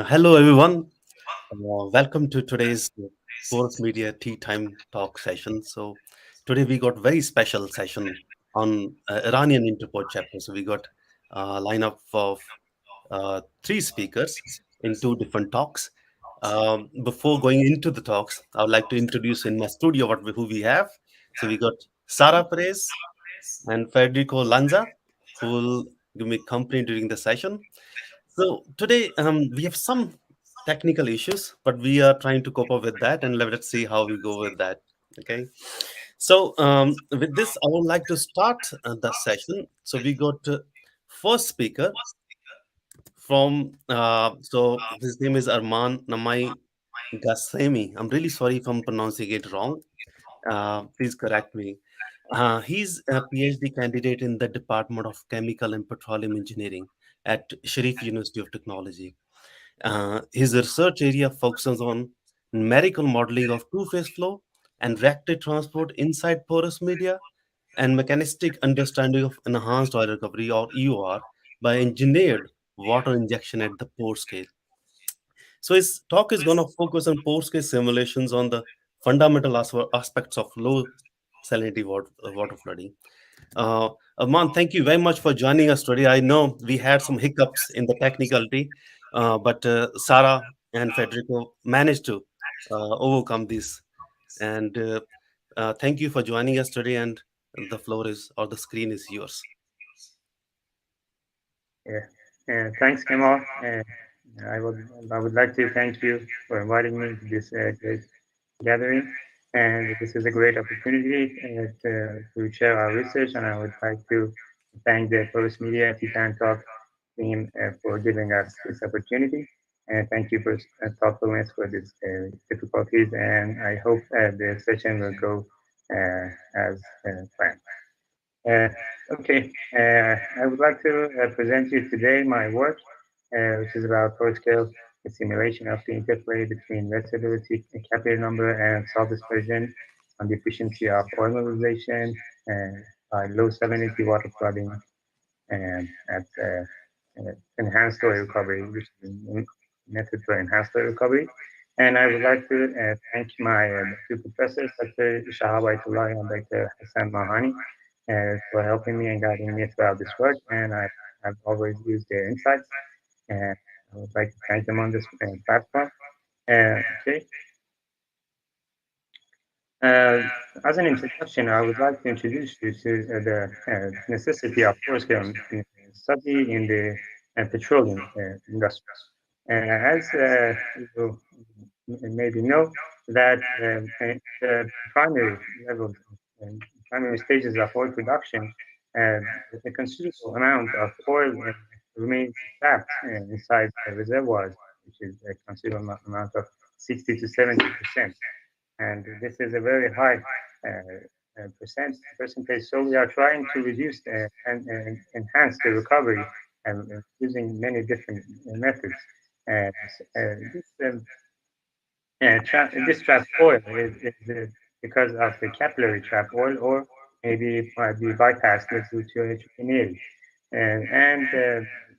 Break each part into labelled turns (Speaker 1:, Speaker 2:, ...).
Speaker 1: Hello, everyone. Welcome to today's Force Media Tea Time Talk session. So today we got very special session on Iranian Interport chapter. So we got a lineup of three speakers in two different talks. Before going into the talks, I would like to introduce in my studio who we have. So we got Sara Perez and Federico Lanza, who will give me company during the session. So today we have some technical issues, but we are trying to cope up with that, and let's see how we go with that. Okay. So with this, I would like to start the session. So we got first speaker from. So his name is Arman Namai Ghasemi. I'm really sorry if I'm pronouncing it wrong. Please correct me. He's a PhD candidate in the Department of Chemical and Petroleum Engineering at Sharif University of Technology. His research area focuses on numerical modeling of two-phase flow and reactive transport inside porous media and mechanistic understanding of enhanced oil recovery or EOR by engineered water injection at the pore scale. So his talk is going to focus on pore scale simulations on the fundamental aspects of low salinity water flooding. Uh, Aman, thank you very much for joining us today. I know we had some hiccups in the technicality, but Sarah and Federico managed to overcome this. And thank you for joining us today. And the floor is, or the screen is yours.
Speaker 2: Yeah. Thanks, Kemal. I would I would like to thank you for inviting me to this great gathering, and this is a great opportunity to share our research. And I would like to thank the Post Media Titan Talk team for giving us this opportunity. And thank you for thoughtfulness for these difficulties. And I hope the session will go as planned. Uh, okay, I would like to present you today my work, which is about full-scale simulation of the interplay between wettability, capillary number, and salt dispersion on the efficiency of oil mobilization by low salinity water flooding and at enhanced oil recovery, which is a method for enhanced oil recovery. And I would like to thank my two professors, Dr. Shahab Aitullah and Dr. Hassan Mahani, for helping me and guiding me throughout this work. And I have always used their insights. And I would like to thank them on this platform. Okay. Uh, as an introduction, I would like to introduce you to the necessity of full-scale study in the petroleum industry. As you maybe know, that the primary level, primary stages of oil production, uh, a considerable amount of oil remains trapped inside the reservoirs, which is a considerable amount of 60 to 70%. And this is a very high percentage. So we are trying to reduce and enhance the recovery using many different methods. And this trap oil is because of the capillary trap oil, or maybe it might be bypassed due to engineering. And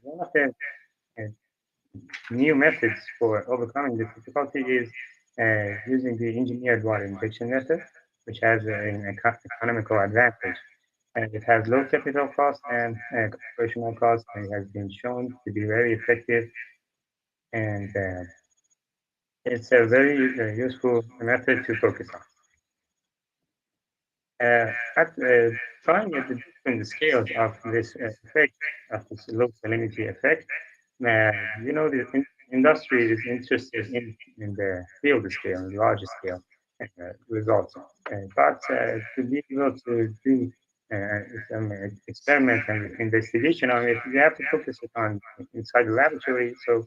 Speaker 2: one of the uh, new methods for overcoming this difficulty is using the engineered water injection method, which has an economical advantage. And it has low capital cost and operational cost, and it has been shown to be very effective. And it's a very useful method to focus on. At trying at the different scales of this effect, of this low salinity effect, uh, the industry is interested in the field scale, large scale results. But to be able to do some experiment and investigation on it, you have to focus it on inside the laboratory. So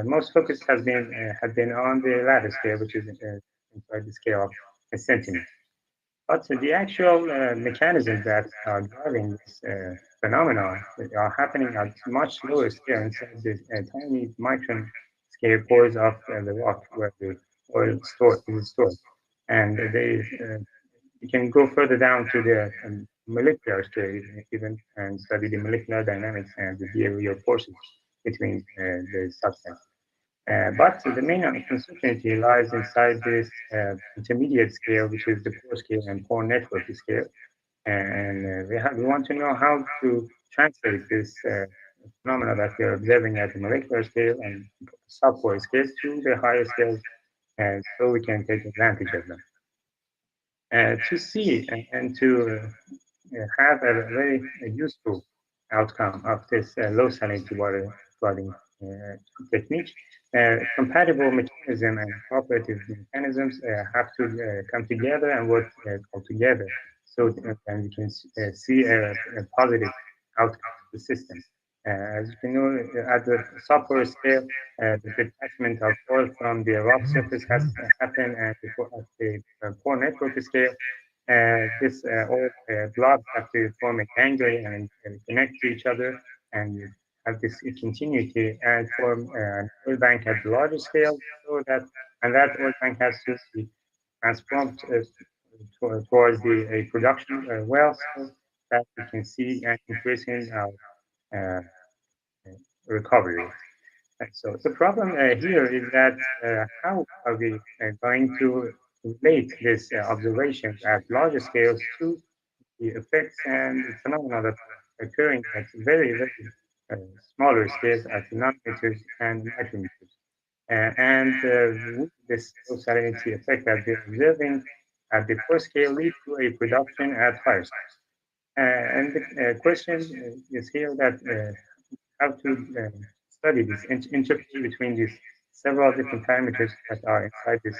Speaker 2: most focus has been on the ladder scale, which is inside the scale of a centimeter. But the actual mechanisms that are driving this phenomenon are happening at much lower scale inside the tiny micron scale pores of the rock where the oil is stored. And you can go further down to the molecular scale even and study the molecular dynamics and the behavioral forces between the substance. But the main uncertainty lies inside this intermediate scale, which is the core scale and core network scale. And we want to know how to translate this phenomena that we are observing at the molecular scale and sub-core scales to the higher scales, so we can take advantage of them. To see and to have a very useful outcome of this low salinity water flooding technique. Compatible mechanism and cooperative mechanisms have to come together and work all together, so and we can see a positive outcome of the system. As you can know, at the software scale, the detachment of oil from the rock surface has happened, and at the core network scale, this all blobs have to form a ganglion and connect to each other and have this continuity and form an oil bank at the larger scale, so that and that oil bank has to be transformed towards the a production well, so that we can see an increase in our uh, recovery. So the problem here is that how are we going to relate these observations at larger scales to the effects and phenomena that are occurring at very uh, smaller scales at nanometers and micrometers. Would this low salinity effect that we're observing at the core scale lead to a production at higher scales? And the question is here that how to study this interplay between these several different parameters that are inside this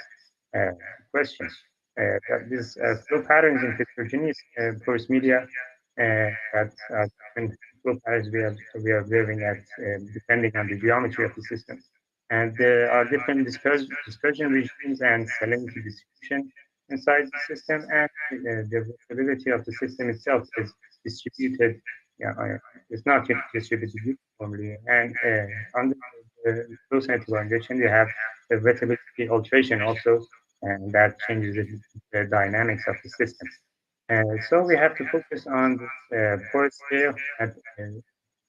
Speaker 2: uh, question. That these flow patterns in heterogeneous porous media that are different flow patterns we are observing at depending on the geometry of the system. And there are different dispersion regimes and salinity distribution inside the system, and the variability of the system itself is distributed. Yeah, it's not distributed uniformly. And under the flow scientific injection, you have the wettability alteration also, and that changes the dynamics of the system. So we have to focus on this pore scale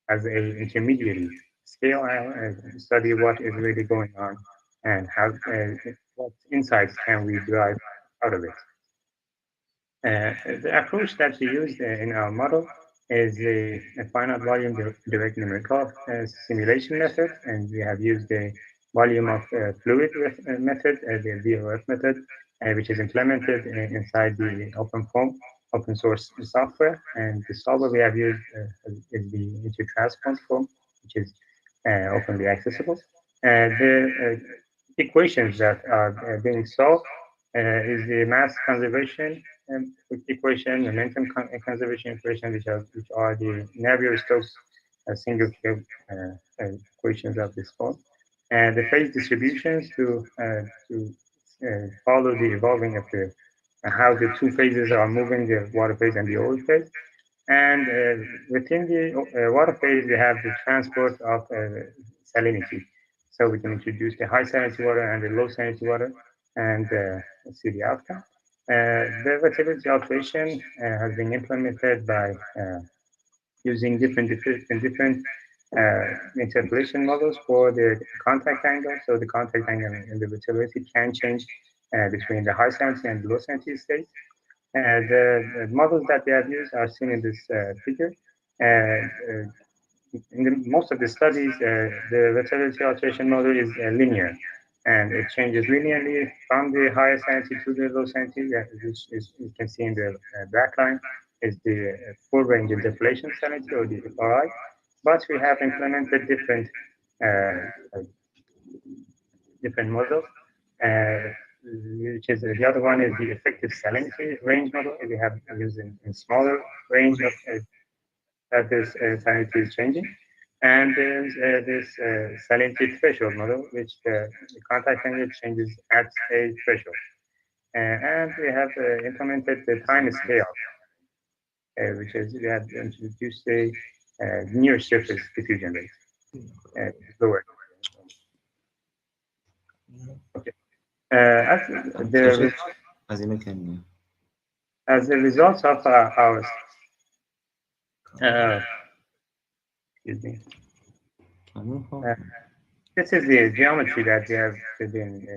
Speaker 2: as a intermediary scale and study what is really going on and how what insights can we derive out of it. The approach that we used in our model is a finite volume direct numerical simulation method, and we have used the volume of fluid method, the VOF method, which is implemented inside the open source software. And the solver we have used is the intertransform form, which is openly accessible. The equations that are being solved is the mass conservation equation, momentum conservation equation, which are the Navier-Stokes single cube equations of this form, and the phase distributions to follow the evolving of the how the two phases are moving, the water phase and the oil phase. And within the water phase, we have the transport of salinity. So we can introduce the high salinity water and the low salinity water and see the outcome. The wettability alteration has been implemented by using different interpolation models for the contact angle. So the contact angle and the wettability can change between the high salinity and low salinity state. The models that we have used are seen in this figure. In most of the studies, the wettability alteration model is linear, and it changes linearly from the higher salinity to the low salinity, which is you can see in the black line is the full range interpolation salinity or the FRI. But we have implemented different models. Which is the other one is the effective salinity range model. We have used in smaller range of that this salinity is changing. And there's this salinity threshold model, which the contact angle changes at a threshold. And we have implemented the time scale, which is we have introduced a near surface diffusion rate, lower. Okay. As the
Speaker 3: as a mechanism.
Speaker 2: as a result of our uh, excuse me, This is the geometry that we have been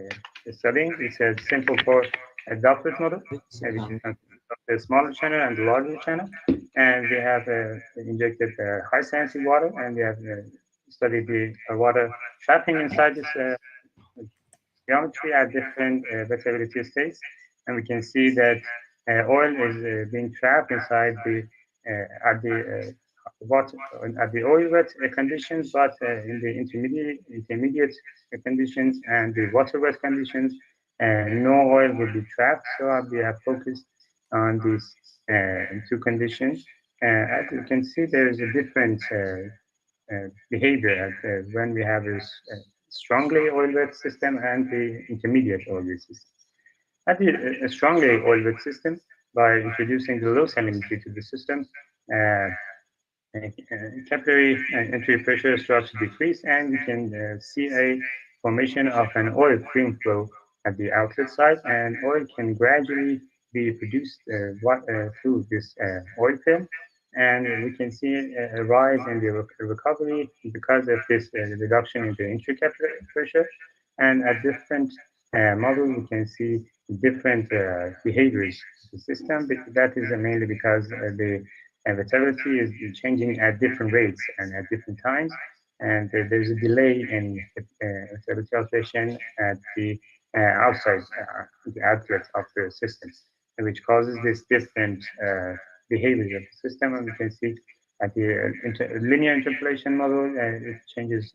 Speaker 2: studying. It's a simple for a droplet model, which is consistent of the smaller channel and the larger channel. And we have injected high salinity water, and we have studied the water trapping inside this geometry at different wettability states, and we can see that oil is being trapped inside the at the water at the oil wet conditions, but in the intermediate conditions and the water wet conditions, no oil will be trapped. So we have focused on these two conditions. As you can see, there is a different behavior when we have a strongly oil-wet system and the intermediate oil-wet system. At the strongly oil-wet system, by introducing the low salinity to the system, uh, capillary entry pressure starts to decrease, and we can see a formation of an oil film flow at the outlet side, and oil can gradually be produced through this oil film. And we can see a rise in the recovery because of this reduction in the intracapillary pressure. And at different models, we can see different behaviors of the system. That is mainly because the vitality is changing at different rates and at different times. And there's a delay in vitality alteration at the outside, the outlet of the system, which causes this different behavior of the system. And we can see at the linear interpolation model, it changes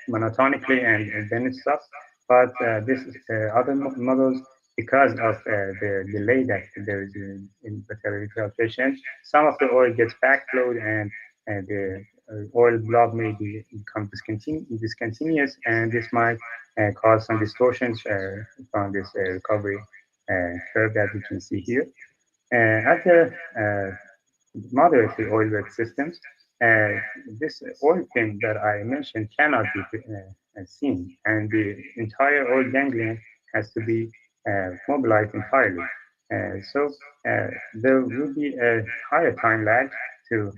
Speaker 2: monotonically, and then it stops. But this other models, because of the delay that there is in battery filtration, some of the oil gets backflowed, and the oil blob may become discontinuous, and this might cause some distortions from this recovery curve that we can see here. At the moderately oil-wet systems, uh, this oil film that I mentioned cannot be seen, and the entire oil ganglion has to be mobilized entirely. So there will be a higher time lag to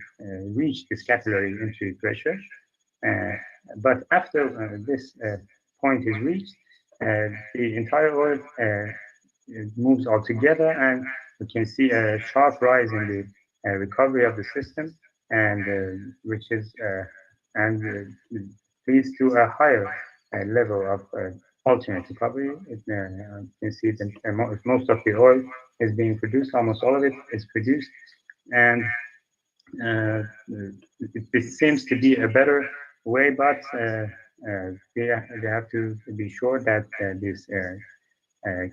Speaker 2: reach this capillary entry pressure. Uh, but after this point is reached, the entire oil it moves all together, and we can see a sharp rise in the recovery of the system, and which is leads to a higher level of alternate recovery. You can see that most of the oil is being produced, almost all of it is produced, and uh, it seems to be a better way, but we have to be sure that this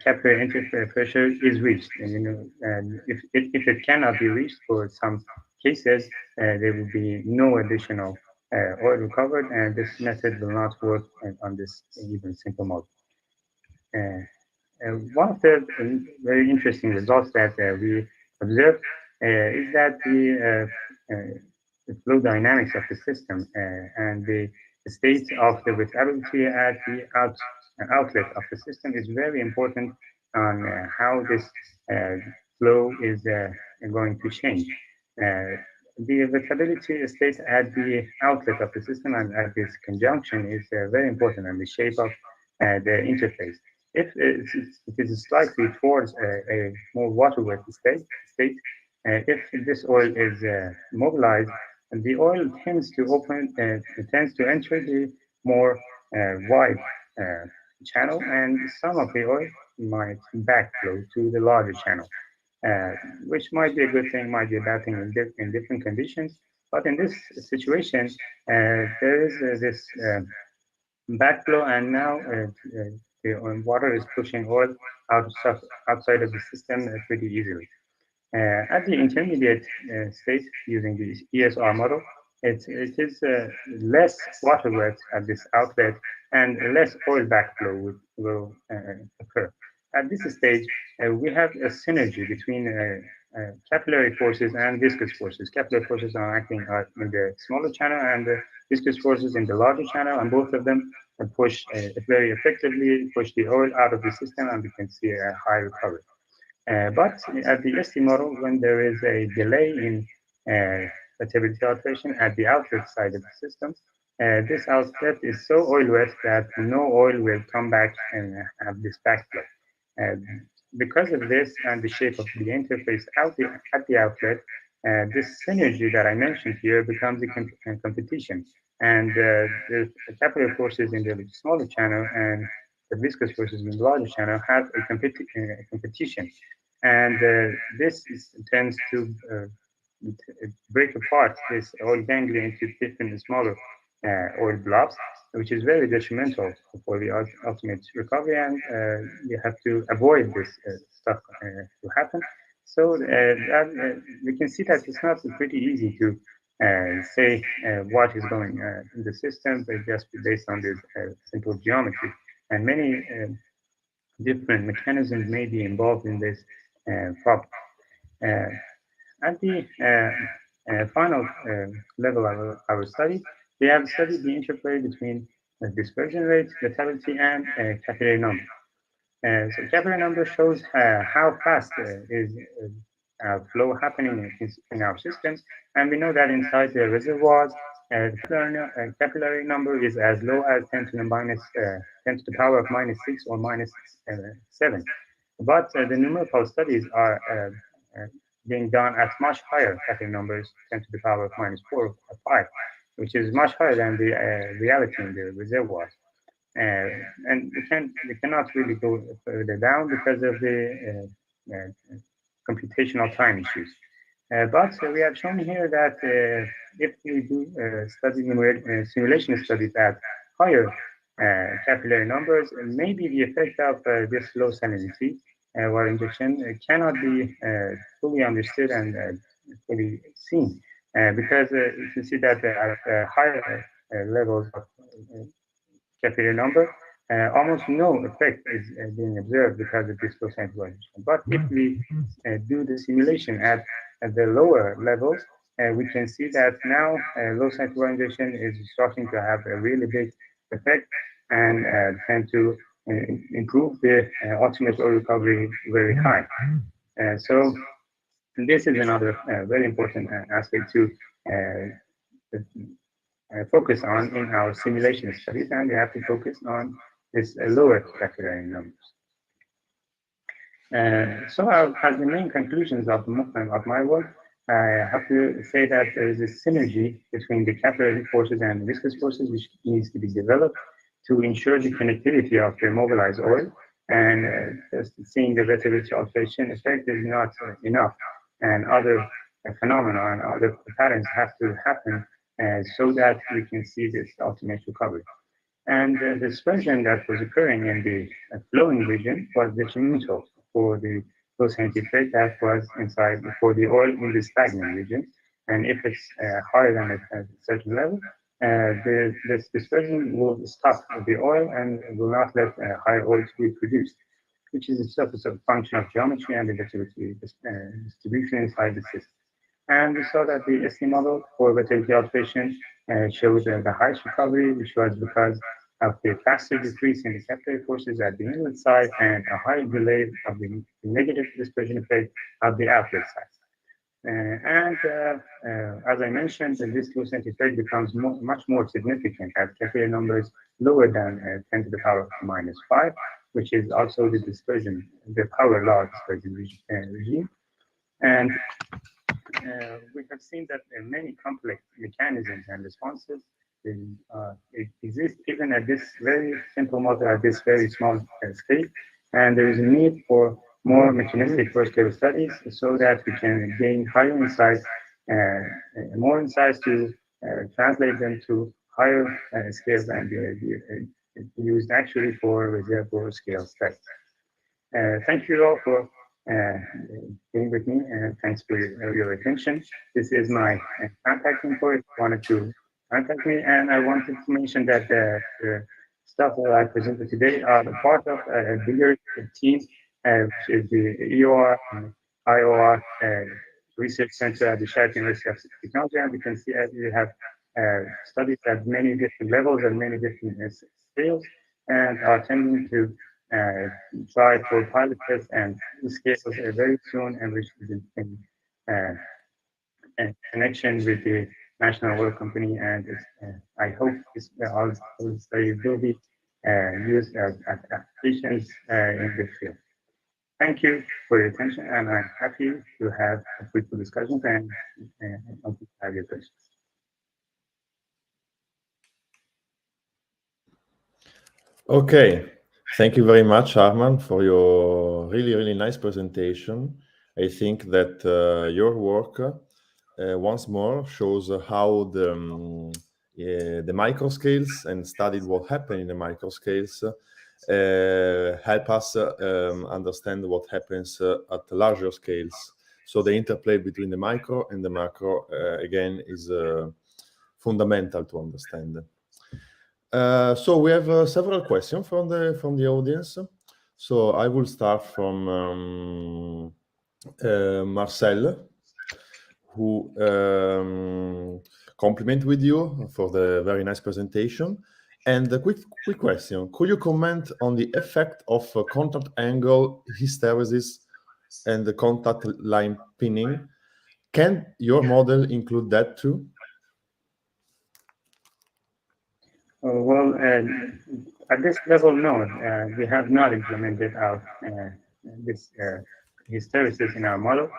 Speaker 2: capillary entry pressure is reached. And, and if it cannot be reached for some cases, there will be no additional oil recovered, and this method will not work on this even simple mode. Uh, One of the very interesting results that we observed is that the flow dynamics of the system and the state of the wettability at the outlet of the system is very important on how this uh, flow is going to change. Uh, the wettability state at the outlet of the system and at this conjunction is very important, and the shape of the interface. If it is slightly towards a more water wet state, if this oil is mobilized, the oil tends to enter the more wide channel, and some of the oil might backflow to the larger channel, uh, which might be a good thing, might be a bad thing in different conditions. But in this situation, there is this backflow, and now the water is pushing oil outside of the system pretty easily. At the intermediate state, using the ESR model, it is less water wet at this outlet, and less oil backflow will occur. At this stage, we have a synergy between capillary forces and viscous forces. Capillary forces are acting in the smaller channel, and the viscous forces in the larger channel, and both of them push very effectively push the oil out of the system, and we can see a high recovery. But at the ST model, when there is a delay in fertility alteration at the outlet side of the system, This outlet is so oil wet that no oil will come back and have this backflow. Uh, because of this and the shape of the interface at the outlet, this synergy that I mentioned here becomes a competition. And the capillary forces in the smaller channel and the viscous forces in the larger channel have a competition. And tends to break apart this oil ganglia into different smaller oil blobs, which is very detrimental for the ultimate recovery, and you have to avoid this stuff to happen. So we can see that it's not pretty easy to say what is going in the system, but just based on this simple geometry. And many different mechanisms may be involved in this problem. Uh, at the final level of our study, we have studied the interplay between dispersion rate, lethality, and capillary number. So capillary number shows how fast is flow happening in our system, and we know that inside the reservoirs, capillary number is as low as 10 to the 10 to the power of minus 6 or minus 7. But the numerical studies are being done at much higher capillary numbers, 10 to the power of minus 4 or 5, which is much higher than the reality in the reservoirs. And we cannot really go further down because of the computational time issues. But we have shown here that if we do simulation studies at higher capillary numbers, maybe the effect of this low salinity while injection cannot be fully understood and fully seen because you can see that at higher levels of capillary number, almost no effect is being observed because of this low centralization. But if we do the simulation at the lower levels, we can see that now low centralization is starting to have a really big effect and tend to improve the ultimate oil recovery very high. So this is another very important aspect to focus on in our simulation studies, and we have to focus on this lower capillary numbers. So as the main conclusions of my work, I have to say that there is a synergy between the capillary forces and viscous forces which needs to be developed to ensure the connectivity of the mobilized oil. And just seeing the wettability alteration effect is not enough, and other phenomena and other patterns have to happen so that we can see this ultimate recovery. And the dispersion that was occurring in the flowing region was detrimental for the flow effect that was inside for the oil in the stagnant region. And if it's higher than a certain level, this dispersion will stop the oil and will not let higher oil to be produced, which is itself a function of geometry and the distribution inside the system. And we saw that the ST model for wettability alteration showed the highest recovery, which was because of the faster decrease in the capillary forces at the inlet side and a higher delay of the negative dispersion effect of the outlet side. As I mentioned, this lucent effect becomes much more significant at capillary numbers lower than 10 to the power of minus 5, which is also the dispersion, the power law dispersion regime. And we have seen that many complex mechanisms and responses exist even at this very simple model at this very small scale. And there is a need for more mechanistic first scale studies so that we can gain higher insights, more insights to translate them to higher scales and be used actually for reservoir scale studies. Thank you all for uh, being with me, and thanks for your attention. This is my contact info if you wanted to contact me, and I wanted to mention that the stuff that I presented today are the part of a bigger team, which is the EOR and IOR Research Center at the Sharif University of Technology, and we can see as we have studies at many different levels and many different scales, and are tending to uh, try for pilot tests and scales very soon, and which is in connection with the national oil company, and I hope all studies will be used as applications in this field. Thank you for your attention, and I'm happy to have a fruitful discussions and open to have your questions.
Speaker 3: Okay, thank you very much, Arman, for your really, really nice presentation. I think that your work once more shows how the microscales and studied what happened in the microscales help us understand what happens at larger scales. So the interplay between the micro and the macro, again, is fundamental to understand. So we have several questions from the audience. So I will start from Marcel, who compliment with you for the very nice presentation. And a quick question: could you comment on the effect of contact angle hysteresis and the contact line pinning? Can your model include that too?
Speaker 2: Well, at this level, no, we have not implemented our this hysteresis in our model,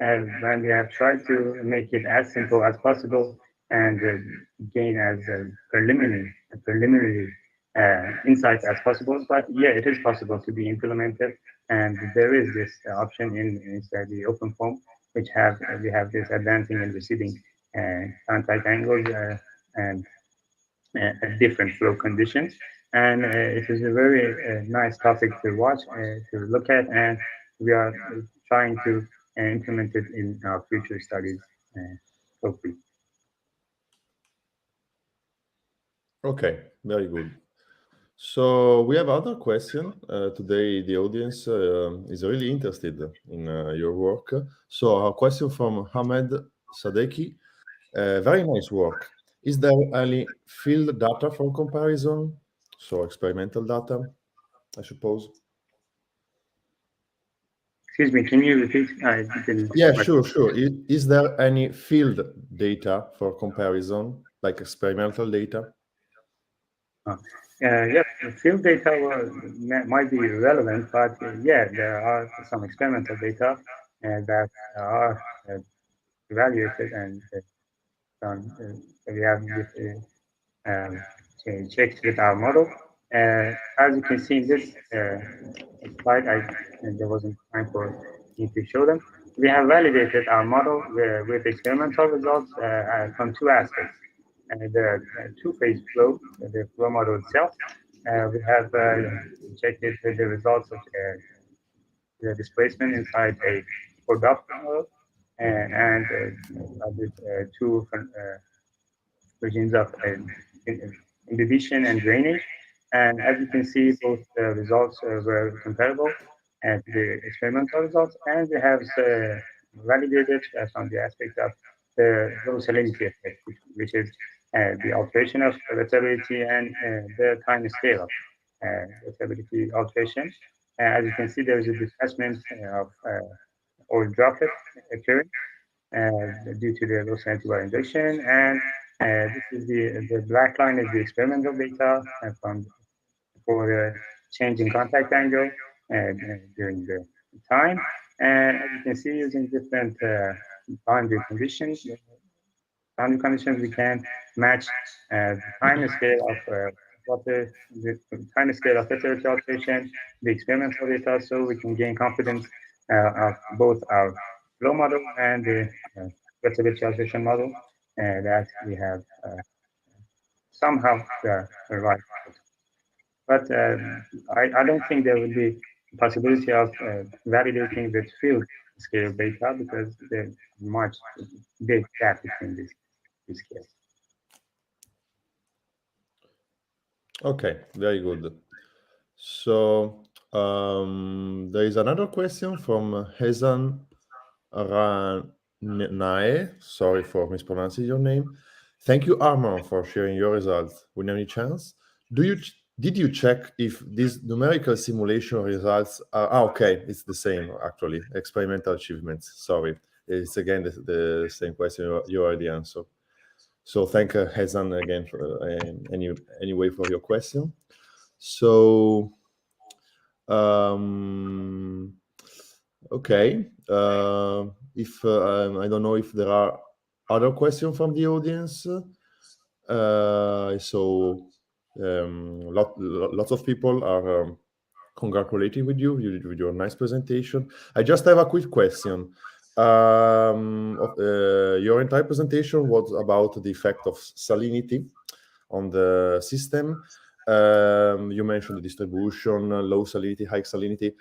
Speaker 2: and we have tried to make it as simple as possible and gain as preliminary insights as possible. But yeah, it is possible to be implemented, and there is this option inside the open form, which we have this advancing and receding contact angles and at different flow conditions. And it is a very nice topic to watch, to look at, and we are trying to implement it in our future studies, hopefully.
Speaker 3: Okay, very good. So we have other question. Today the audience is really interested in your work. So a question from Hamed Sadeki. Very nice work. Is there any field data for comparison? So experimental data, I suppose.
Speaker 2: Excuse me, can you repeat? I didn't
Speaker 3: Yeah,
Speaker 2: quite.
Speaker 3: sure. Is there any field data for comparison, like experimental data?
Speaker 2: Yeah, field data might be relevant, but yeah, there are some experimental data that are evaluated and done. We have this um, checked with our model. As you can see in this slide, there wasn't time for me to show them. We have validated our model with experimental results from two aspects. The two-phase flow, the flow model itself. We have checked it with the results of the displacement inside a Conductivity model and with two regimes of inhibition and drainage. And as you can see, both results were comparable to the experimental results, and we have validated from the aspect of the low salinity effect, which is the alteration of wettability and the time scale of wettability alteration. As you can see, there is a displacement of oil droplet occurring due to the low salinity by induction, and this is the black line is the experimental data from for the change in contact angle during the time. And as you can see, using different boundary conditions, we can match the time scale of the time scale of heterotopy alteration, the experimental data, so we can gain confidence of both our flow model and the wettability alteration model that we have somehow arrived. But I don't think there will be a possibility of validating the field scale data because there's much big gap between these scales.
Speaker 3: Okay, very good. So there is another question from Hezan Ranae. Sorry for mispronouncing your name. Thank you, Arman, for sharing your results. With any chance, did you check if these numerical simulation results are okay? It's the same actually. Experimental achievements. Sorry, it's again the same question you already answered. So thank Hazan again for anyway for your question. So okay, if I don't know if there are other questions from the audience. So lots of people are congratulating with you with your nice presentation. I just have a quick question. Your entire presentation was about the effect of salinity on the system. You mentioned the distribution, low salinity, high salinity.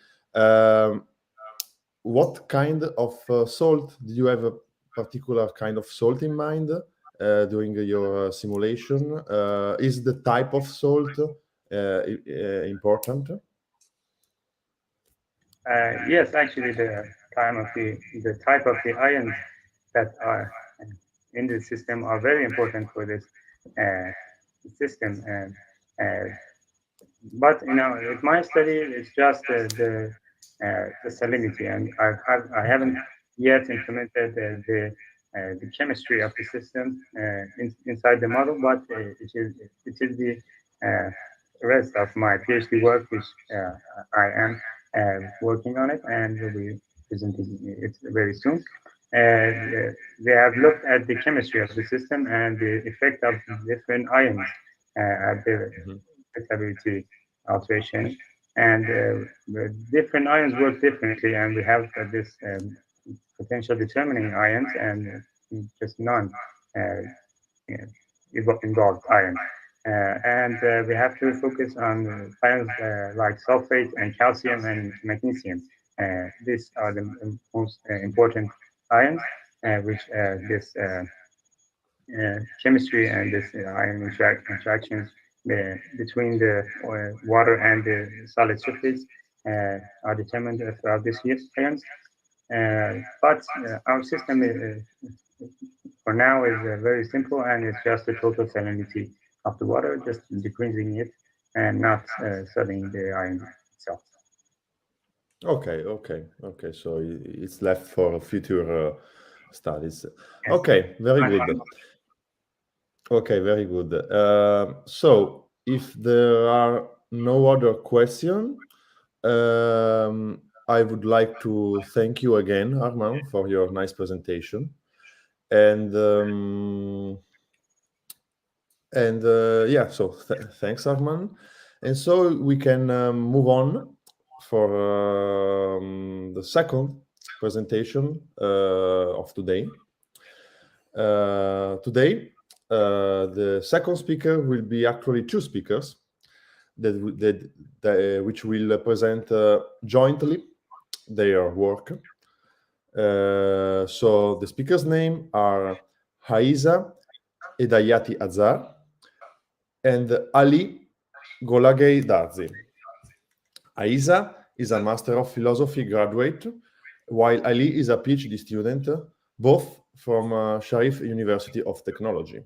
Speaker 3: What kind of salt? Did you have a particular kind of salt in mind during your simulation? Is the type of salt important?
Speaker 2: Yes, actually, the type of the ions that are in the system are very important for this uh, system. And but in my study, it's just the salinity, and I haven't yet implemented the chemistry of the system inside the model, but it is the uh, rest of my PhD work, which I am working on it, and will be presenting it very soon. They have looked at the chemistry of the system and the effect of different ions at the
Speaker 3: Mhm.
Speaker 2: wettability alteration, and the different ions work differently, and we have this potential determining ions and just non uh, involved ions. And we have to focus on ions like sulfate and calcium and magnesium. These are the most important ions, which this chemistry and this ion interactions between the water and the solid surface are determined throughout these ions. But our system for now is very simple, and it's just the total salinity of the water, just decreasing it and not studying the ion itself.
Speaker 3: Okay. So it's left for future studies.
Speaker 2: Yes.
Speaker 3: Okay, very good. Okay, very good. So if there are no other question, I would like to thank you again, Arman, for your nice presentation. And yeah, so thanks, Arman. And so we can move on for the second presentation of today. Today, the second speaker will be actually two speakers which will present jointly their work. So the speakers' name are Aysa Edayati Azar and Ali Golagay Darzi. Aysa is a Master of Philosophy graduate, while Ali is a PhD student, both from Sharif University of Technology.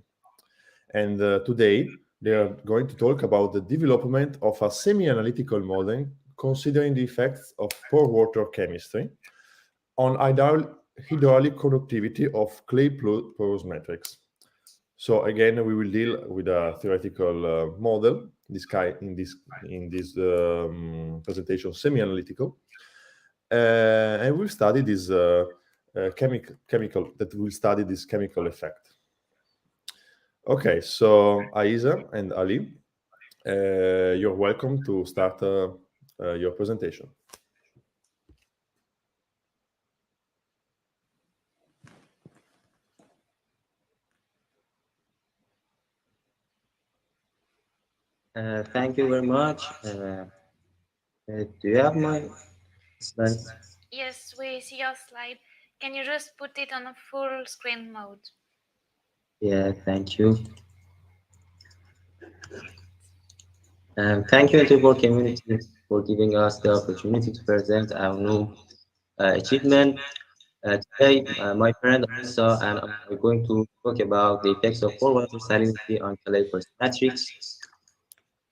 Speaker 3: And today, they are going to talk about the development of a semi-analytical model considering the effects of pore water chemistry on hydraulic conductivity of clay porous matrix. So again, we will deal with a theoretical model. In this presentation, semi-analytical, and we'll study this chemical that will study this chemical effect. Okay, so Aysa and Ali, you're welcome to start your presentation.
Speaker 4: Thank you very much. Do you have my slides?
Speaker 5: Yes, we see your slide. Can you just put it on a full screen mode?
Speaker 4: Yeah, thank you. Thank you, Interpol community, for giving us the opportunity to present our new achievement. Today, my friend Aysa and I are going to talk about the effects of pore water salinity on clay matrix.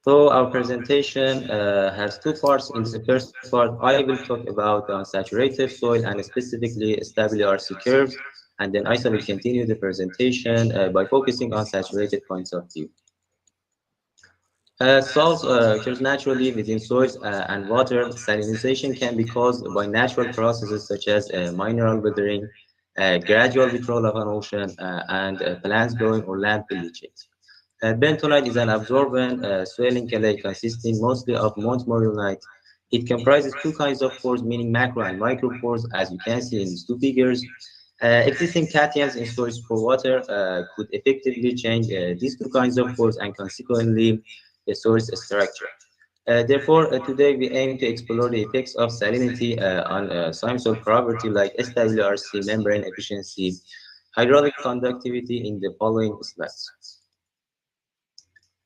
Speaker 4: So our presentation has two parts. In the first part, I will talk about saturated soil and specifically stable RC curves. and then Aysa will continue the presentation by focusing on saturated points of view. Salts occurs naturally within soils and water. Salinization can be caused by natural processes such as mineral weathering, gradual withdrawal of an ocean, and plants growing or landfill leachate. Bentonite is an absorbent swelling clay consisting mostly of montmorillonite. It comprises two kinds of pores, meaning macro and micro pores, as you can see in these two figures. Existing cations in soils for water could effectively change these two kinds of pores and consequently the soil's structure. Therefore, today we aim to explore the effects of salinity on some soil property like SWRC, membrane efficiency, hydraulic conductivity in the following slides.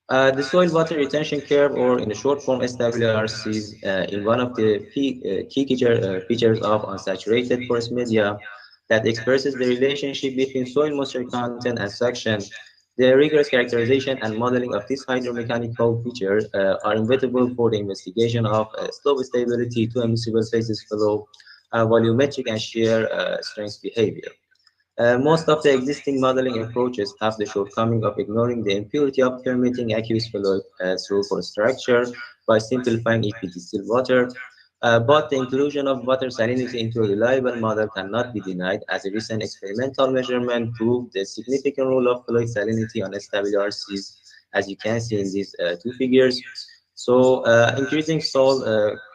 Speaker 4: The soil water retention curve, or in the short form SWRCs, in one of the key features of unsaturated porous media that expresses the relationship between soil moisture content and suction. The rigorous characterization and modeling of this hydromechanical feature are inevitable for the investigation of slope stability, two immiscible phases flow, volumetric and shear strength behavior. Most of the existing modeling approaches have the shortcoming of ignoring the impurity of permitting aqueous fluid through for structure by simplifying it with distilled water. But the inclusion of water salinity into a reliable model cannot be denied, as a recent experimental measurement proved the significant role of fluid salinity on SWRCs, as you can see in these two figures. So increasing salt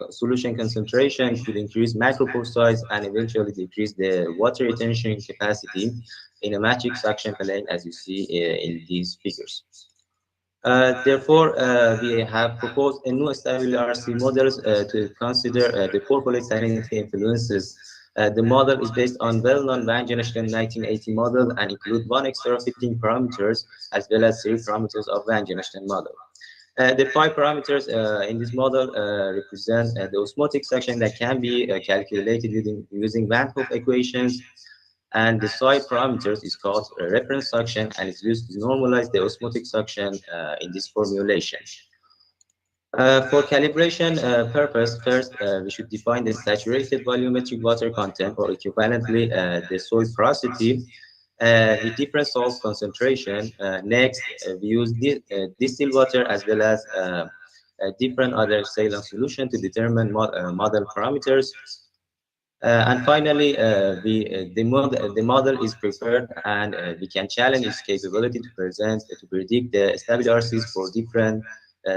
Speaker 4: solution concentration could increase macropore size and eventually decrease the water retention capacity in a matrix suction plane, as you see in these figures. Therefore, we have proposed a new SWRC models to consider the corporate salinity influences. The model is based on well-known Van Genestein 1980 model and include one extra fitting parameters as well as three parameters of Van Genestein model. The five parameters in this model represent the osmotic suction that can be calculated using Van Hoff equations, and the side parameters is called reference suction and is used to normalize the osmotic suction in this formulation. For calibration purpose, first we should define the saturated volumetric water content, or equivalently the soil porosity, with different salt concentration. Next, we use distilled water as well as different other saline solution to determine model parameters. And finally, the model is prepared, and we can challenge its capability to predict the SWRCs for different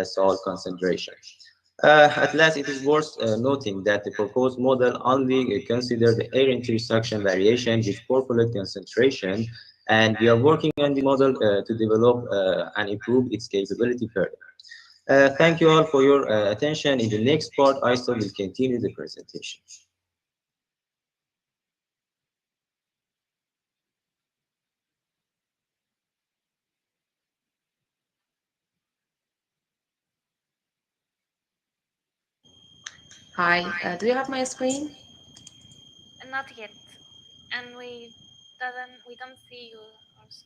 Speaker 4: salt concentration. At last, it is worth noting that the proposed model only considers the air intersuction variation with corporate concentration, and we are working on the model to develop and improve its capability further. Thank you all for your attention. In the next part, Aysa will continue the presentation.
Speaker 6: Hi, do you have my screen?
Speaker 5: Not yet, and we don't see you also.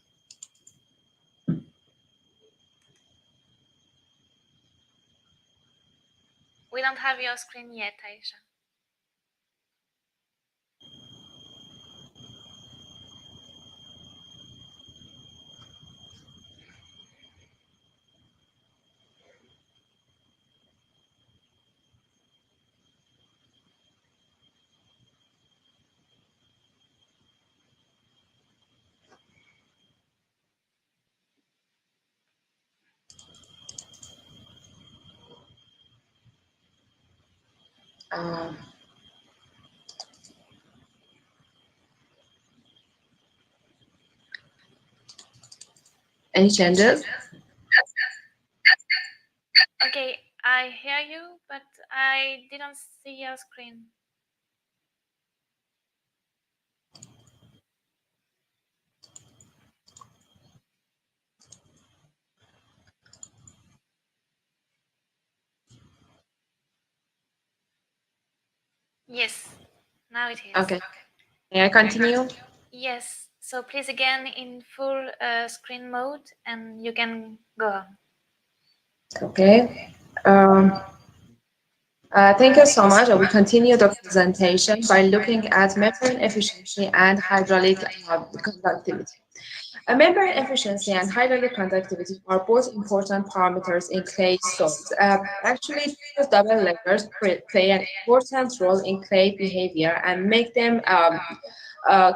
Speaker 5: We don't have your screen yet, Aisha.
Speaker 6: Um, any changes?
Speaker 5: Okay, I hear you, but I didn't see your screen. Yes, now it is.
Speaker 6: Okay. May I continue?
Speaker 5: Yes, so please again in full screen mode, and you can go on.
Speaker 6: Okay. Thank you so much. I will continue the presentation by looking at membrane efficiency and hydraulic conductivity. Membrane efficiency and hydraulic conductivity are both important parameters in clay soils. Actually, these double layers play an important role in clay behavior and make them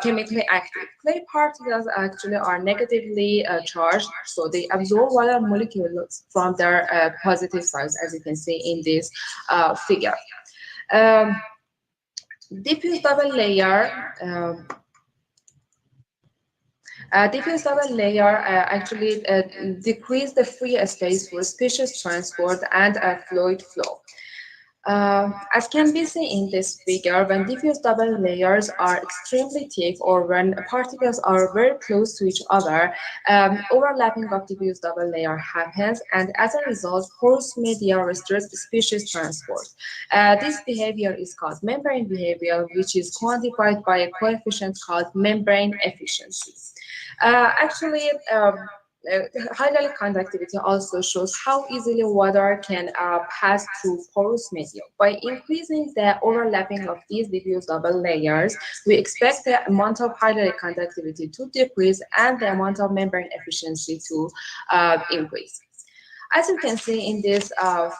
Speaker 6: chemically active. Clay particles actually are negatively charged, so they absorb water molecules from their positive sides, as you can see in this figure. Um, diffuse double layer. Diffuse double layer actually decrease the free space for species transport and fluid flow. As can be seen in this figure, when diffuse double layers are extremely thick or when particles are very close to each other, overlapping of diffuse double layer happens, and as a result, porous media restricts species transport. This behavior is called membrane behavior, which is quantified by a coefficient called membrane efficiency. Actually, hydraulic conductivity also shows how easily water can pass through porous medium. By increasing the overlapping of these diffuse double layers, we expect the amount of hydraulic conductivity to decrease and the amount of membrane efficiency to increase. As you can see in this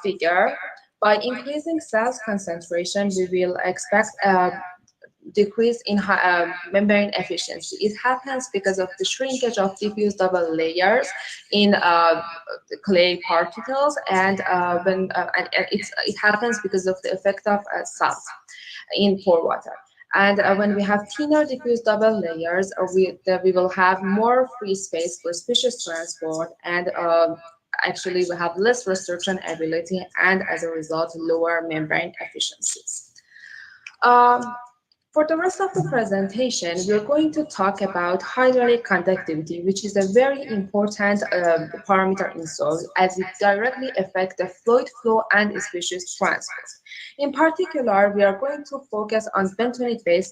Speaker 6: figure, by increasing cells concentration, we will expect decrease in membrane efficiency. It happens because of the shrinkage of diffuse double layers in clay particles, and it happens because of the effect of salt in pore water. And when we have thinner diffuse double layers, we will have more free space for species transport, and actually we have less restriction ability, and as a result, lower membrane efficiencies. For the rest of the presentation, we're going to talk about hydraulic conductivity, which is a very important parameter in soil as it directly affects the fluid flow and species transport. In particular, we are going to focus on bentonite-based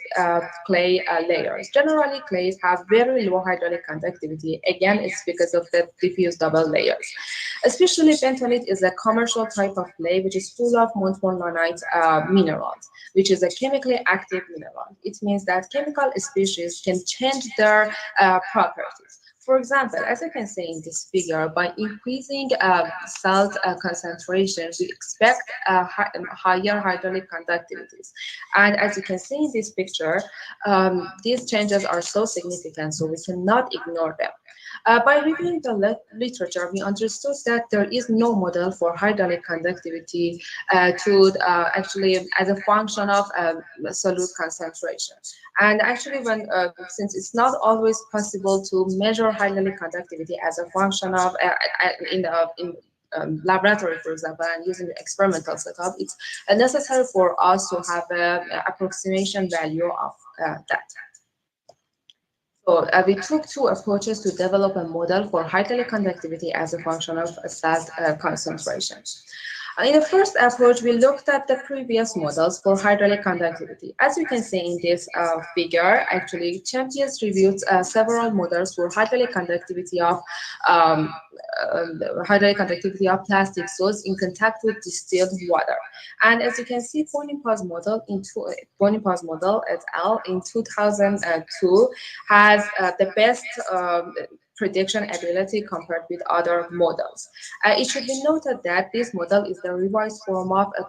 Speaker 6: clay layers. Generally, clays have very low hydraulic conductivity. Again, it's because of the diffuse double layers. Especially bentonite is a commercial type of clay which is full of montmorillonite minerals, which is a chemically active mineral. It means that chemical species can change their properties. For example, as you can see in this figure, by increasing salt concentration, we expect higher hydraulic conductivities. And as you can see in this picture, these changes are so significant, so we cannot ignore them. By reviewing the literature, we understood that there is no model for hydraulic conductivity actually as a function of solute concentration. And actually, since it's not always possible to measure hydraulic conductivity as a function of in laboratory, for example, and using the experimental setup, it's necessary for us to have an approximation value of that. So we took two approaches to develop a model for hydraulic conductivity as a function of salt concentration. In the first approach, we looked at the previous models for hydraulic conductivity. As you can see in this figure, actually, Champions reviewed several models for hydraulic conductivity of plastic soils in contact with distilled water. And as you can see, Bonipa's model et al. In 2002 has the best prediction ability compared with other models. It should be noted that this model is the revised form of a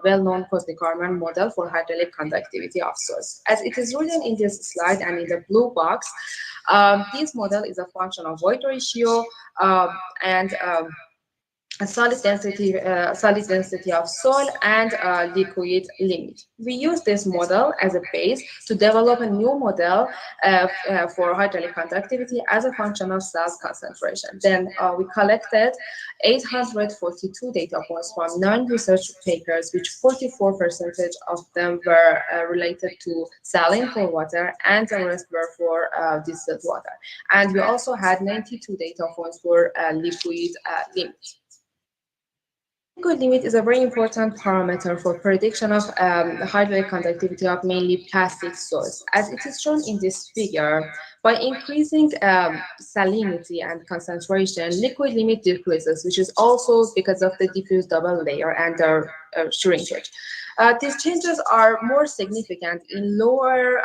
Speaker 6: well-known Koznik-Arman model for hydraulic conductivity of soils. As it is written in this slide and in the blue box, this model is a function of void ratio and a solid density of soil and liquid limit. We use this model as a base to develop a new model for hydraulic conductivity as a function of salt concentration. Then we collected 842 data points from 9 research papers, which 44% of them were related to saline for water and the rest were for distilled water. And we also had 92 data points for liquid limit. Liquid limit is a very important parameter for prediction of hydraulic conductivity of mainly plastic soils. As it is shown in this figure, by increasing salinity and concentration, liquid limit decreases, which is also because of the diffuse double layer and their shrinkage. These changes are more significant in lower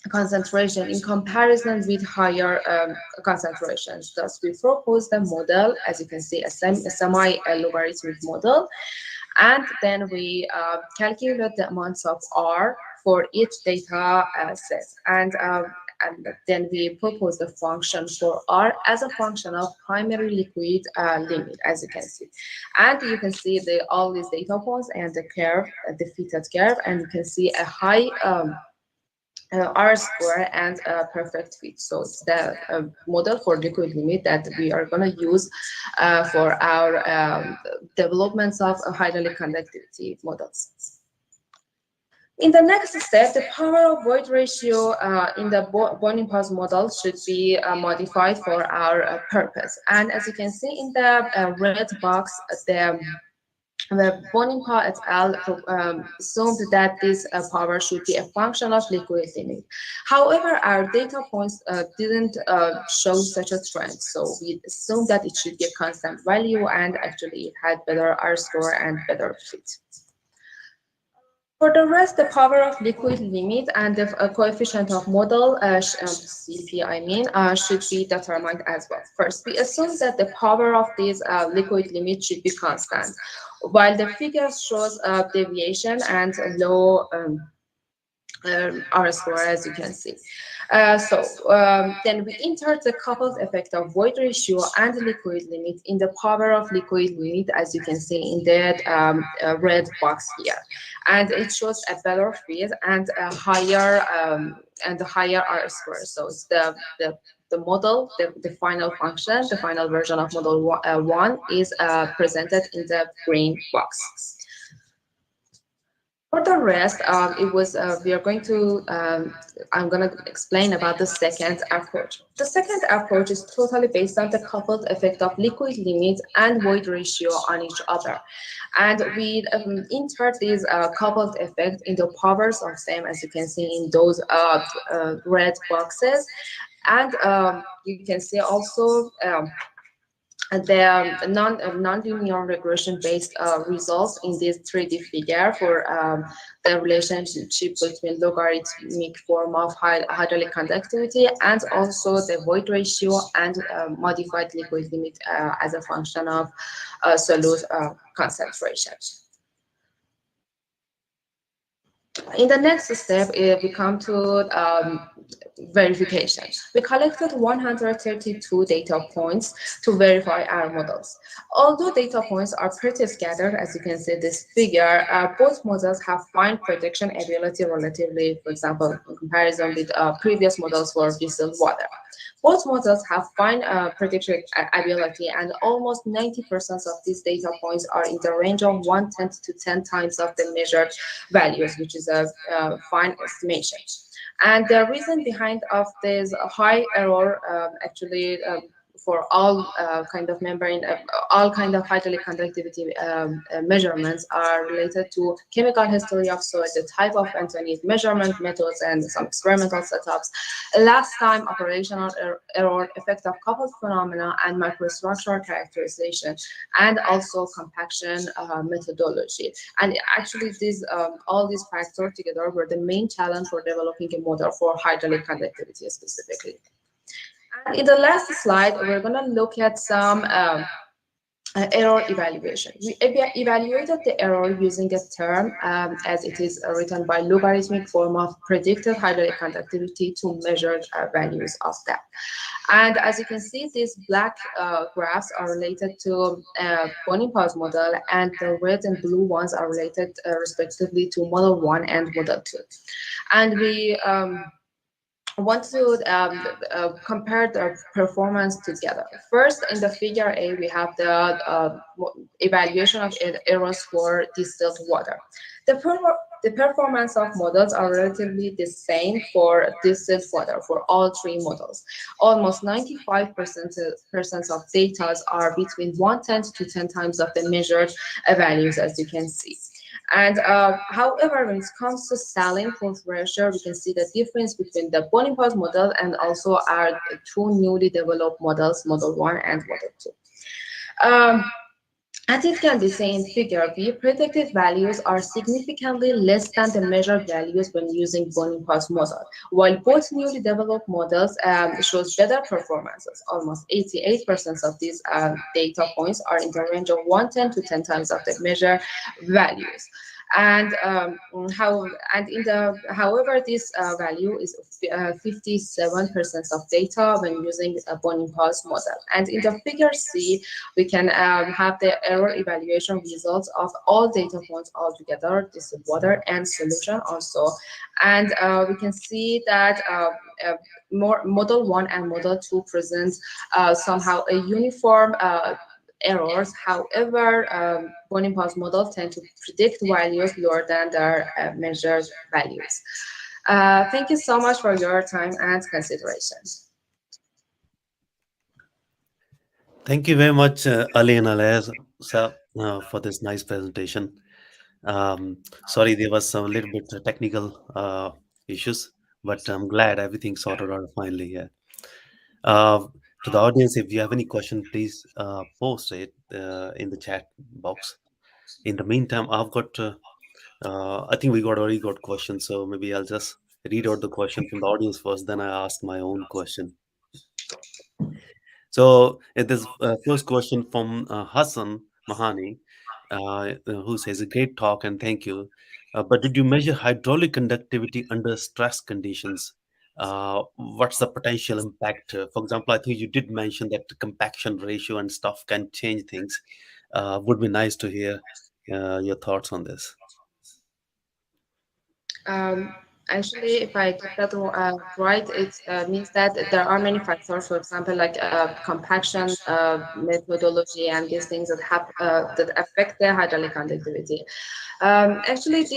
Speaker 6: concentration in comparison with higher concentrations. Thus, we propose the model, as you can see, a semi-logarithmic model, and then we calculate the amounts of R for each data set, and then we propose the function for R as a function of primary liquid limit, as you can see. And you can see all these data points and the curve, the fitted curve, and you can see a high R square and a perfect fit. So it's the model for liquid limit that we are going to use for our developments of hydraulic conductivity models. In the next step, the power of void ratio in the boiling pulse model should be modified for our purpose. And as you can see in the red box, the Bonimpa et al. Assumed that this power should be a function of liquid limit. However, our data points didn't show such a trend, so we assumed that it should be a constant value, and actually it had better R score and better fit. For the rest, the power of liquid limit and the coefficient of model, CP, should be determined as well. First, we assume that the power of this liquid limit should be constant, while the figure shows deviation and low R score, as you can see. Then we insert the coupled effect of void ratio and liquid limit in the power of liquid limit, as you can see in that red box here, and it shows a better fit and a higher R square. So it's the model, the final function, the final version of model 1 is presented in the green box. For the rest, I'm going to explain about the second approach. The second approach is totally based on the coupled effect of liquid limit and void ratio on each other. And we insert these coupled effect in the powers of them, as you can see in those red boxes. And you can see also the non-linear regression-based results in this 3D figure for the relationship between logarithmic form of hydraulic conductivity and also the void ratio and modified liquid limit as a function of solute concentration. In the next step, we come to verification. We collected 132 data points to verify our models. Although data points are pretty scattered, as you can see this figure, both models have fine prediction ability relatively, for example, in comparison with previous models for distilled water. Both models have fine prediction ability, and almost 90% of these data points are in the range of 1/10 to 10 times of the measured values, which is a fine estimation. And the reason behind of this high error for all kind of membrane, all kind of hydraulic conductivity measurements are related to chemical history of soil, the type of Anthony's measurement methods, and some experimental setups, last time operational error, effect of coupled phenomena, and microstructural characterization, and also compaction methodology. And actually, all these factors together were the main challenge for developing a model for hydraulic conductivity specifically. And in the last slide, we're going to look at some error evaluation. We evaluated the error using a term as it is written by logarithmic form of predicted hydraulic conductivity to measured values of that. And as you can see, these black graphs are related to Bonimpa model, and the red and blue ones are related respectively to model 1 and model 2. And we want to compare the performance together. First, in the figure A, we have the evaluation of errors for distilled water. The performance of models are relatively the same for distilled water for all three models. Almost 95% of data are between 1/10 to 10 times of the measured values, as you can see. And however, when it comes to saline force ratio, we can see the difference between the Bonimpa model and also our two newly developed models, Model 1 and Model 2. As it can be seen in figure B, predicted values are significantly less than the measured values when using bone impulse model, while both newly developed models shows better performances. Almost 88% of these data points are in the range of 110 to 10 times of the measured values. And how and in the however this value is 57% of data when using a bone impulse model. And in the figure C, we can have the error evaluation results of all data points altogether. This is water and solution also. And we can see that more model 1 and model 2 present somehow a uniform errors. However, bone impulse models tend to predict values lower than their measured values. Thank you so much for your time and consideration.
Speaker 1: Thank you very much, Ali and Alez, sir, for this nice presentation. Sorry, there was some little bit technical issues, but I'm glad everything sorted out finally here. Uh, to the audience, if you have any question, please post it in the chat box. In the meantime, I think we already got questions, so maybe I'll just read out the question from the audience first, then I ask my own question. So this first question from Hassan Mahani, who says, "A great talk and thank you. But did you measure hydraulic conductivity under stress conditions? What's the potential impact? For example, I think you did mention that the compaction ratio and stuff can change things. Would be nice to hear your thoughts on this."
Speaker 6: Um, Actually, if I get that right, it means that there are many factors, for example, like compaction methodology and these things that have that affect the hydraulic conductivity. Actually,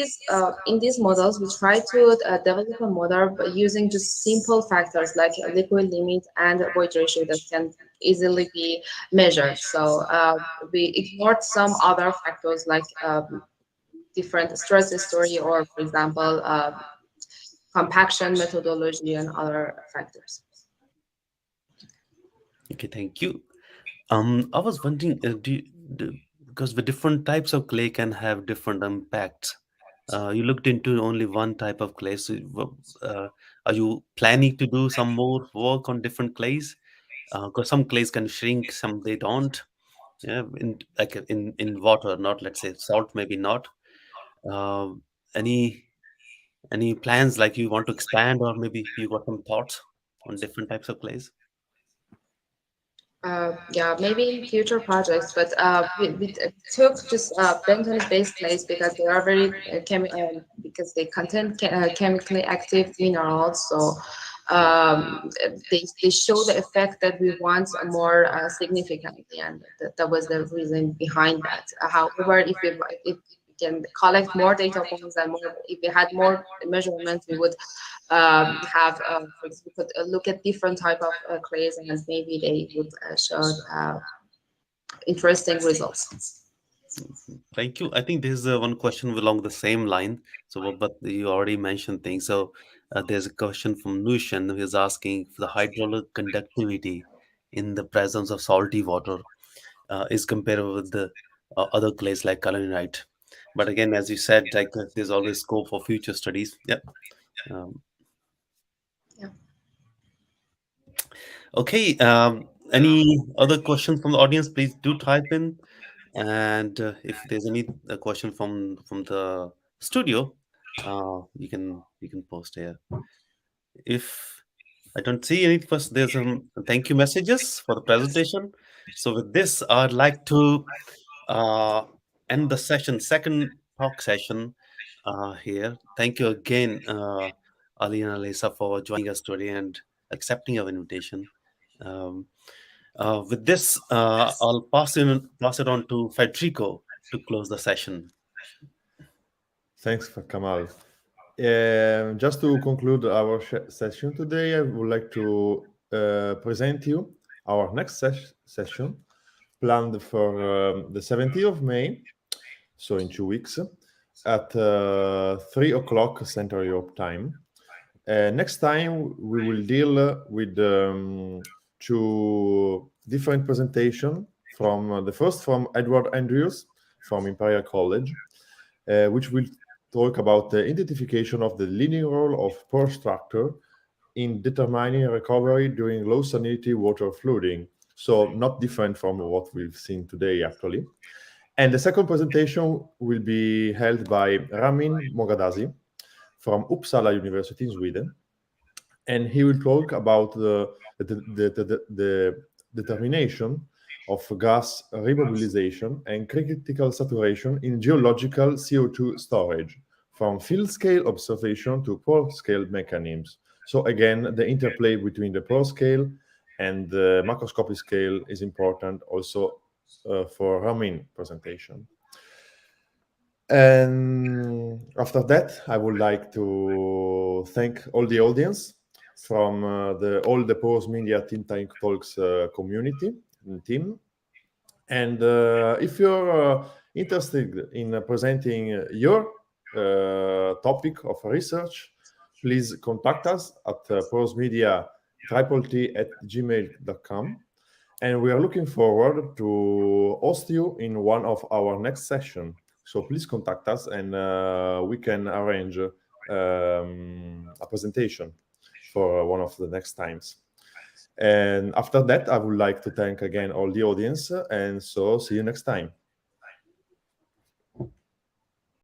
Speaker 6: in these models, we try to develop a model by using just simple factors like liquid limit and void ratio that can easily be measured. So we ignored some other factors like different stress history or, for example, compaction methodology and other factors.
Speaker 1: Okay, thank you. I was wondering, because the different types of clay can have different impacts. You looked into only one type of clay. So, are you planning to do some more work on different clays? Because some clays can shrink, some they don't. Yeah, in water, not let's say salt, maybe not. Uh, any any plans like you want to expand, or maybe you got some thoughts on different types of clays?
Speaker 6: Yeah, maybe in future projects, but we took just bentonite-based clays because they are very because they contain chemically active minerals. So they show the effect that we want more significantly, and that was the reason behind that. However, if we can collect more data points and more, if we had more measurements, we would have, for example, we could look at different type of clays, and maybe they would show interesting results.
Speaker 1: Thank you. I think there's one question along the same line. So, but you already mentioned things. So, there's a question from Nushan who is asking if the hydraulic conductivity in the presence of salty water is comparable with the other clays like kaolinite. But again, as you said, like there's always scope for future studies. Yep. Um,
Speaker 6: Yeah.
Speaker 1: okay. Any other questions from the audience? Please do type in. And if there's any question from the studio, you can post here. If I don't see any first, there's some thank you messages for the presentation. So with this, I'd like to uh, end the session, second talk session here. Thank you again, Ali and Alisa, for joining us today and accepting our invitation. Um, with this, I'll pass it on to Federico to close the session.
Speaker 3: Thanks for Kamal. Just to conclude our session today, I would like to present you our next session planned for the 17th of May, so in 2 weeks, at 3 o'clock Central Europe time. Next time, we will deal with two different presentations from the first from Edward Andrews from Imperial College, which will talk about the identification of the leading role of pore structure in determining recovery during low salinity water flooding. So not different from what we've seen today, actually. And the second presentation will be held by Ramin Moghadasi from Uppsala University in Sweden. And he will talk about the determination of gas remobilization and critical saturation in geological CO2 storage, from field scale observation to pore scale mechanisms. So again, the interplay between the pore scale and the macroscopic scale is important also for Ramin presentation. And after that, I would like to thank all the audience from all the Pores Media Think Tank Talks community and team. And if you're interested in presenting your topic of research, please contact us at poresmedia@gmail.com. And we are looking forward to host you in one of our next session. So please contact us and we can arrange a presentation for one of the next times. And after that, I would like to thank again all the audience. And so see you next time.